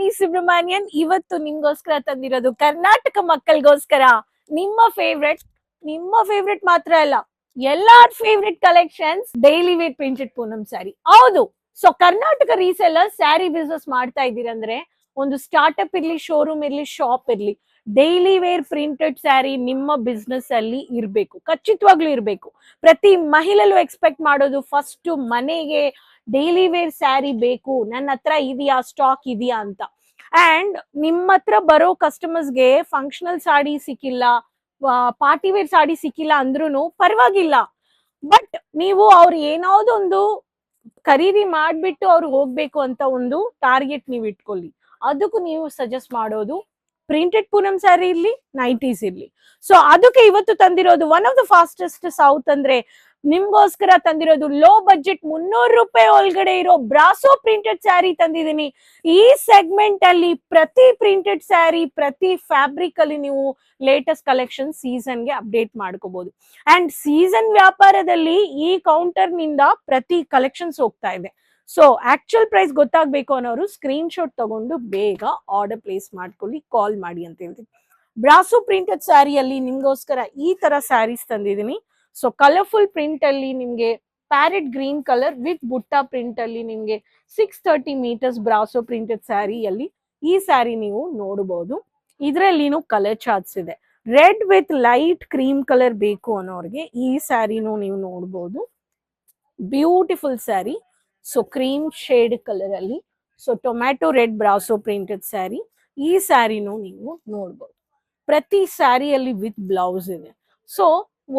ವಾಣಿ ಸುಬ್ರಹ್ಮಣ್ಯನ್. ಇವತ್ತು ನಿಮ್ಗೋಸ್ಕರ ತಂದಿರೋದು ಕರ್ನಾಟಕ ಮಕ್ಕಳಿಗೋಸ್ಕರ ನಿಮ್ಮ ಫೇವ್ರೆಟ್ ಮಾತ್ರ ಅಲ್ಲ, ಎಲ್ಲಾರ್ favourite collections daily wear printed Poonam sari. ಹೌದು, so Karnataka reseller sari business ಮಾಡ್ತಾ ಇದ್ದೀರಂದ್ರೆ ಒಂದು ಸ್ಟಾರ್ಟ್ಅಪ್ ಇರ್ಲಿ, ಶೋರೂಮ್ ಇರ್ಲಿ, ಶಾಪ್ ಇರ್ಲಿ, ಡೈಲಿ ವೇರ್ ಪ್ರಿಂಟೆಡ್ ಸ್ಯಾರಿ ನಿಮ್ಮ ಬಿಸ್ನೆಸ್ ಅಲ್ಲಿ ಇರ್ಬೇಕು, ಖಚಿತವಾಗ್ಲೂ ಇರ್ಬೇಕು. ಪ್ರತಿ ಮಹಿಳೆಯಲ್ಲೂ ಎಕ್ಸ್ಪೆಕ್ಟ್ ಮಾಡೋದು ಫಸ್ಟ್ ಮನೆಗೆ ಡೈಲಿ ವೇರ್ ಸ್ಯಾರಿ ಬೇಕು, ನನ್ನ ಹತ್ರ ಇದೆಯಾ, ಸ್ಟಾಕ್ ಇದೆಯಾ ಅಂತ. ಅಂಡ್ ನಿಮ್ಮ ಹತ್ರ ಬರೋ ಕಸ್ಟಮರ್ಸ್ಗೆ ಫಂಕ್ಷನಲ್ ಸಾಡಿ ಸಿಕ್ಕಿಲ್ಲ, ಪಾರ್ಟಿ ವೇರ್ ಸಾಡಿ ಸಿಕ್ಕಿಲ್ಲ ಅಂದ್ರೂ ಪರವಾಗಿಲ್ಲ. ಬಟ್ ನೀವು ಅವ್ರು ಏನಾವ್ದೊಂದು ಖರೀದಿ ಮಾಡ್ಬಿಟ್ಟು ಅವ್ರು ಹೋಗ್ಬೇಕು ಅಂತ ಒಂದು ಟಾರ್ಗೆಟ್ ನೀವು ಇಟ್ಕೊಳ್ಳಿ. ಅದಕ್ಕೂ ನೀವು ಸಜೆಸ್ಟ್ ಮಾಡೋದು ಪ್ರಿಂಟೆಡ್ ಪೂನಂ ಸ್ಯಾರಿ ಇರ್ಲಿ, ನೈಟೀಸ್ ಇರ್ಲಿ. ಸೊ ಅದಕ್ಕೆ ಇವತ್ತು ತಂದಿರೋದು ಒನ್ ಆಫ್ ದ ಫಾಸ್ಟೆಸ್ಟ್ ಸೌತ್ ಅಂದ್ರೆ ನಿಮ್ಗೋಸ್ಕರ ತಂದಿರೋದು ಲೋ ಬಜೆಟ್ 300 ರೂಪಾಯಿ ಒಳಗಡೆ ಇರೋ ಬ್ರಾಸೋ ಪ್ರಿಂಟೆಡ್ ಸ್ಯಾರಿ ತಂದಿದ್ದೀನಿ. ಈ ಸೆಗ್ಮೆಂಟ್ ಅಲ್ಲಿ ಪ್ರತಿ ಪ್ರಿಂಟೆಡ್ ಸ್ಯಾರಿ, ಪ್ರತಿ ಫ್ಯಾಬ್ರಿಕ್ ಅಲ್ಲಿ ನೀವು ಲೇಟೆಸ್ಟ್ ಕಲೆಕ್ಷನ್ ಸೀಸನ್ಗೆ ಅಪ್ಡೇಟ್ ಮಾಡ್ಕೋಬಹುದು. ಅಂಡ್ ಸೀಸನ್ ವ್ಯಾಪಾರದಲ್ಲಿ ಈ ಕೌಂಟರ್ ನಿಂದ ಪ್ರತಿ ಕಲೆಕ್ಷನ್ಸ್ ಹೋಗ್ತಾ ಇದೆ. ಸೊ ಆಕ್ಚುಯಲ್ ಪ್ರೈಸ್ ಗೊತ್ತಾಗ್ಬೇಕು ಅನ್ನೋರು ಸ್ಕ್ರೀನ್ ಶಾಟ್ ತಗೊಂಡು ಬೇಗ ಆರ್ಡರ್ ಪ್ಲೇಸ್ ಮಾಡ್ಕೊಳ್ಳಿ, ಕಾಲ್ ಮಾಡಿ ಅಂತ ಹೇಳ್ತೀನಿ. ಬ್ರಾಸೋ ಪ್ರಿಂಟೆಡ್ ಸ್ಯಾರಿಯಲ್ಲಿ ನಿಮ್ಗೋಸ್ಕರ ಈ ತರ ಸ್ಯಾರೀಸ್ ತಂದಿದ್ದೀನಿ. ಸೊ ಕಲರ್ಫುಲ್ ಪ್ರಿಂಟ್ ಅಲ್ಲಿ ನಿಮ್ಗೆ ಪ್ಯಾರೆಟ್ ಗ್ರೀನ್ ಕಲರ್ ವಿತ್ ಬುಟ್ಟ ಪ್ರಿಂಟ್ ಅಲ್ಲಿ ನಿಮ್ಗೆ 630 ಮೀಟರ್ಸ್ ಬ್ರಾಸೋ ಪ್ರಿಂಟೆಡ್ ಸ್ಯಾರಿಯಲ್ಲಿ ಈ ಸ್ಯಾರಿ ನೀವು ನೋಡಬಹುದು. ಇದ್ರಲ್ಲಿನೂ ಕಲರ್ ಚಾರ್ಟ್ಸ್ ಇದೆ. Red with light cream colour ಬೇಕು ಅನ್ನೋರ್ಗೆ ಈ ಸ್ಯಾರಿನೂ ನೀವು ನೋಡಬಹುದು. Beautiful sari. So cream shade colour ಅಲ್ಲಿ, so tomato red brasso printed sari. ಈ ಸ್ಯಾರಿನೂ ನೀವು ನೋಡ್ಬೋದು. ಪ್ರತಿ ಸ್ಯಾರಿಯಲ್ಲಿ ವಿತ್ ಬ್ಲೌಸ್ ಇದೆ. ಸೊ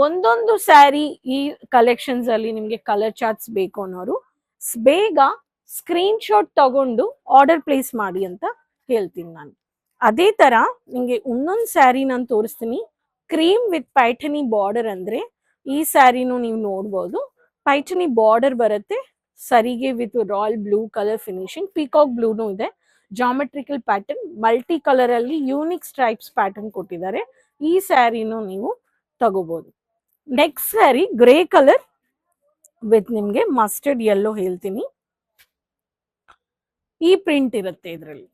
ಒಂದೊಂದು ಸ್ಯಾರಿ ಈ ಕಲೆಕ್ಷನ್ಸ್ ಅಲ್ಲಿ ನಿಮ್ಗೆ ಕಲರ್ ಚಾರ್ಟ್ಸ್ ಬೇಕು ಅನ್ನೋರು ಬೇಗ ಸ್ಕ್ರೀನ್ ಶಾಟ್ ತಗೊಂಡು ಆರ್ಡರ್ ಪ್ಲೇಸ್ ಮಾಡಿ ಅಂತ ಹೇಳ್ತೀನಿ ನಾನು. ಅದೇ ತರ ನಿಮ್ಗೆ ಇನ್ನೊಂದು ಸ್ಯಾರಿ ನಾನು ತೋರಿಸ್ತೀನಿ. ಕ್ರೀಮ್ ವಿತ್ ಪೈಠನಿ ಬಾರ್ಡರ್ ಅಂದ್ರೆ ಈ ಸ್ಯಾರಿನೂ ನೀವು ನೋಡ್ಬೋದು. ಪೈಠನಿ ಬಾರ್ಡರ್ ಬರುತ್ತೆ, ಸರಿಗೆ with royal blue colour finishing, peacock ಬ್ಲೂನು ಇದೆ, ಜಾಮೆಟ್ರಿಕಲ್ ಪ್ಯಾಟರ್ನ್, ಮಲ್ಟಿ ಕಲರ್ ಅಲ್ಲಿ ಯೂನಿಕ್ ಸ್ಟ್ರೈಪ್ಸ್ ಪ್ಯಾಟರ್ನ್ ಕೊಟ್ಟಿದ್ದಾರೆ. ಈ ಸ್ಯಾರಿನೂ ನೀವು ತಗೋಬಹುದು. Next sari grey colour with ನಿಮ್ಗೆ ಮಸ್ಟರ್ಡ್ ಯೆಲ್ಲೋ ಹೇಳ್ತೀನಿ. ಈ ಪ್ರಿಂಟ್ ಇರುತ್ತೆ ಇದರಲ್ಲಿ.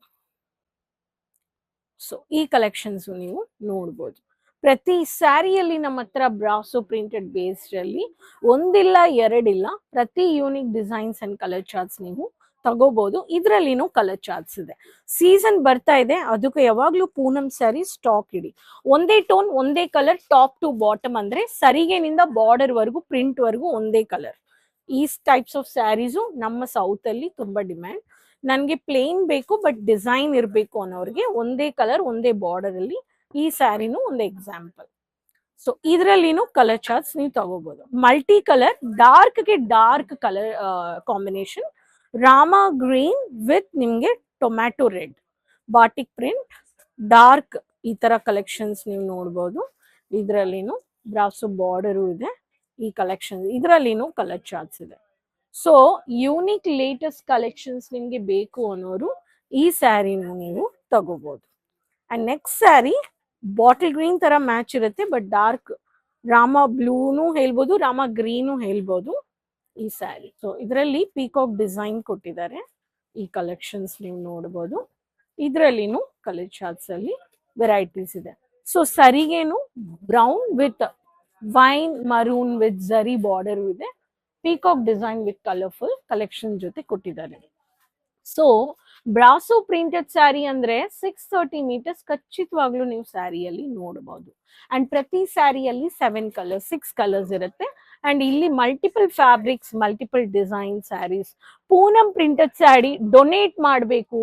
ಸೊ ಈ ಕಲೆಕ್ಷನ್ಸ್ ನೀವು ನೋಡ್ಬೋದು. ಪ್ರತಿ ಸ್ಯಾರಿಯಲ್ಲಿ ನಮ್ಮ ಹತ್ರ ಬ್ರಾಸೋ ಪ್ರಿಂಟೆಡ್ ಬೇಸ್ಡ್ ಅಲ್ಲಿ ಒಂದಿಲ್ಲ ಎರಡಿಲ್ಲ, ಪ್ರತಿ unique designs and colour charts ನೀವು ತಗೋಬಹುದು. ಇದ್ರಲ್ಲಿನೂ ಕಲರ್ ಚಾರ್ಟ್ಸ್ ಇದೆ. ಸೀಸನ್ ಬರ್ತಾ ಇದೆ, ಅದಕ್ಕೆ ಯಾವಾಗ್ಲೂ ಪೂನಂ ಸ್ಯಾರಿ ಸ್ಟಾಕ್ ಇಡಿ. ಒಂದೇ ಟೋನ್, ಒಂದೇ ಕಲರ್, ಟಾಪ್ ಟು ಬಾಟಮ್ ಅಂದ್ರೆ ಸರಿಗೆನಿಂದ ಬಾರ್ಡರ್ ವರ್ಗು, ಪ್ರಿಂಟ್ ವರ್ಗು ಒಂದೇ ಕಲರ್. ಈ ಟೈಪ್ಸ್ ಆಫ್ ಸ್ಯಾರೀಸು ನಮ್ಮ ಸೌತ್ ಅಲ್ಲಿ ತುಂಬಾ ಡಿಮ್ಯಾಂಡ್. ನನ್ಗೆ ಪ್ಲೇನ್ ಬೇಕು ಬಟ್ ಡಿಸೈನ್ ಇರಬೇಕು ಅನ್ನೋರಿಗೆ ಒಂದೇ ಕಲರ್, ಒಂದೇ ಬಾರ್ಡರ್ ಅಲ್ಲಿ ಈ ಸ್ಯಾರಿನೂ ಒಂದು ಎಕ್ಸಾಂಪಲ್. ಸೊ ಇದ್ರಲ್ಲಿನೂ ಕಲರ್ ಚಾರ್ಟ್ಸ್ ನೀವು ತಗೋಬಹುದು. ಮಲ್ಟಿ ಕಲರ್, ಡಾರ್ಕ್ ಗೆ dark colour combination, Rama green with ನಿಮ್ಗೆ tomato red, batik print, dark, ಈ ತರ ಕಲೆಕ್ಷನ್ಸ್ ನೀವು ನೋಡ್ಬೋದು. ಇದ್ರಲ್ಲಿನೂ ಬ್ರಾಸೋ ಬಾರ್ಡರು ಇದೆ. ಈ ಕಲೆಕ್ಷನ್ ಇದ್ರಲ್ಲಿನೂ ಕಲರ್ ಚಾರ್ಟ್ಸ್ ಇದೆ. ಸೊ ಯೂನಿಕ್ ಲೇಟೆಸ್ಟ್ ಕಲೆಕ್ಷನ್ಸ್ ನಿಮ್ಗೆ ಬೇಕು ಅನ್ನೋರು ಈ ಸ್ಯಾರಿನೂ ನೀವು ತಗೋಬಹುದು. And next sari bottle green ತರ ಮ್ಯಾಚ್ ಇರುತ್ತೆ, ಬಟ್ ಡಾರ್ಕ್ ರಾಮ ಬ್ಲೂನು ಹೇಳ್ಬೋದು, ರಾಮ ಗ್ರೀನು ಹೇಳ್ಬೋದು ಈ ಸ್ಯಾರಿ. ಸೊ ಇದರಲ್ಲಿ ಪೀಕಾಕ್ ಡಿಸೈನ್ ಕೊಟ್ಟಿದ್ದಾರೆ. ಈ ಕಲೆಕ್ಷನ್ಸ್ ನೀವು ನೋಡ್ಬೋದು. ಇದ್ರಲ್ಲಿನೂ ಕಲರ್ ಚಾರ್ಟ್ಸ್ ಅಲ್ಲಿ ವೆರೈಟೀಸ್ ಇದೆ. ಸೊ ಸರಿಗೇನು brown with wine maroon with zari border ಇದೆ. Peacock design with colourful collection ಜೊತೆ ಕೊಟ್ಟಿದ್ದಾರೆ. ಸೊ ಬ್ರಾಸೋ ಪ್ರಿಂಟೆಡ್ ಸ್ಯಾರಿ ಅಂದ್ರೆ 630 ಮೀಟರ್ಸ್ ಖಚಿತವಾಗ್ಲೂ ನೀವು ಸ್ಯಾರಿಯಲ್ಲಿ ನೋಡಬಹುದು. ಅಂಡ್ ಪ್ರತಿ ಸ್ಯಾರಿಯಲ್ಲಿ 7 ಕಲರ್ಸ್, 6 ಕಲರ್ಸ್ ಇರುತ್ತೆ. ಅಂಡ್ ಇಲ್ಲಿ multiple fabrics, multiple design saris. Poonam printed sari donate ಮಾಡಬೇಕು,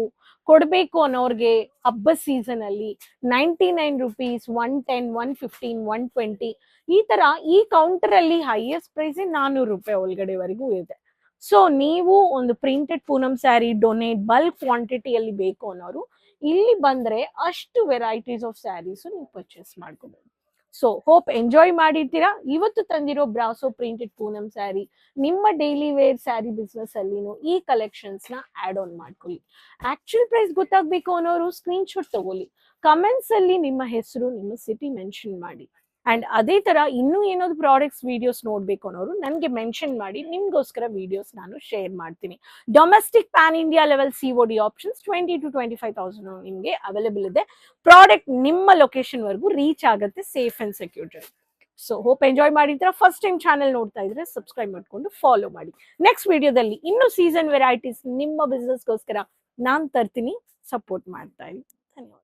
ಕೊಡ್ಬೇಕು ಅನ್ನೋರ್ಗೆ ಹಬ್ಬ ಸೀಸನ್ ಅಲ್ಲಿ 99 ರೂಪೀಸ್, 110, 115, 120 ಈ ತರ ಈ ಕೌಂಟರ್ ಅಲ್ಲಿ ಹೈಯೆಸ್ಟ್ ಪ್ರೈಸ್ 400 ರೂಪಾಯಿ ಒಳಗಡೆವರೆಗೂ ಇದೆ. ಸೊ ನೀವು ಒಂದು ಪ್ರಿಂಟೆಡ್ ಪೂನಂ ಸ್ಯಾರಿ ಡೊನೇಟ್ ಬಲ್ಕ್ ಕ್ವಾಂಟಿಟಿಯಲ್ಲಿ ಬೇಕು ಅನ್ನೋರು ಇಲ್ಲಿ ಬಂದ್ರೆ ಅಷ್ಟು ವೆರೈಟೀಸ್ ಆಫ್ ಸ್ಯಾರೀಸ್ ನೀವು ಪರ್ಚೇಸ್ ಮಾಡ್ಕೋಬಹುದು. ಸೊ ಹೋಪ್ ಎಂಜಾಯ್ ಮಾಡಿರ್ತೀರಾ. ಇವತ್ತು ತಂದಿರೋ ಬ್ರಾಸೋ ಪ್ರಿಂಟೆಡ್ ಪೂನಂ ಸ್ಯಾರಿ ನಿಮ್ಮ ಡೈಲಿ ವೇರ್ ಸ್ಯಾರಿ ಬಿಸ್ನೆಸ್ ಅಲ್ಲಿನೂ ಈ ಕಲೆಕ್ಷನ್ಸ್ ನ ಆಡ್ ಆನ್ ಮಾಡ್ಕೊಳ್ಳಿ. ಆಕ್ಚುಯಲ್ ಪ್ರೈಸ್ ಗೊತ್ತಾಗ್ಬೇಕು ಅನ್ನೋರು ಸ್ಕ್ರೀನ್ ಶಾಟ್ ತಗೊಳ್ಳಿ. ಕಮೆಂಟ್ಸ್ ಅಲ್ಲಿ ನಿಮ್ಮ ಹೆಸರು, ನಿಮ್ಮ ಸಿಟಿ ಮೆನ್ಷನ್ ಮಾಡಿ. ಅಂಡ್ ಅದೇ ತರ ಇನ್ನೂ ಏನಾದ್ರು ಪ್ರಾಡಕ್ಟ್ಸ್ ವಿಡಿಯೋಸ್ ನೋಡ್ಬೇಕು ಅನ್ನೋರು ನನಗೆ ಮೆನ್ಷನ್ ಮಾಡಿ, ನಿಮ್ಗೋಸ್ಕರ ವಿಡಿಯೋಸ್ ನಾನು ಶೇರ್ ಮಾಡ್ತೀನಿ. Domestic PAN India level COD options 20,000 to 25,000 ನಿಮ್ಗೆ ಅವೈಲೇಬಲ್ ಇದೆ. ಪ್ರಾಡಕ್ಟ್ ನಿಮ್ಮ ಲೊಕೇಶನ್ ವರ್ಗೂ ರೀಚ್ ಆಗುತ್ತೆ safe and secured. So hope enjoy ಮಾಡಿದ್ರೆ. ಫಸ್ಟ್ ಟೈಮ್ ಚಾನೆಲ್ ನೋಡ್ತಾ ಇದ್ರೆ ಸಬ್ಸ್ಕ್ರೈಬ್ ಮಾಡ್ಕೊಂಡು ಫಾಲೋ ಮಾಡಿ. ನೆಕ್ಸ್ಟ್ ವಿಡಿಯೋದಲ್ಲಿ ಇನ್ನು ಸೀಸನ್ ವೆರೈಟೀಸ್ ನಿಮ್ಮ ಬಿಸ್ನೆಸ್ಗೋಸ್ಕರ ನಾನ್ ತರ್ತೀನಿ. ಸಪೋರ್ಟ್ ಮಾಡ್ತಾ ಇದ್ದೀನಿ. ಧನ್ಯವಾದ.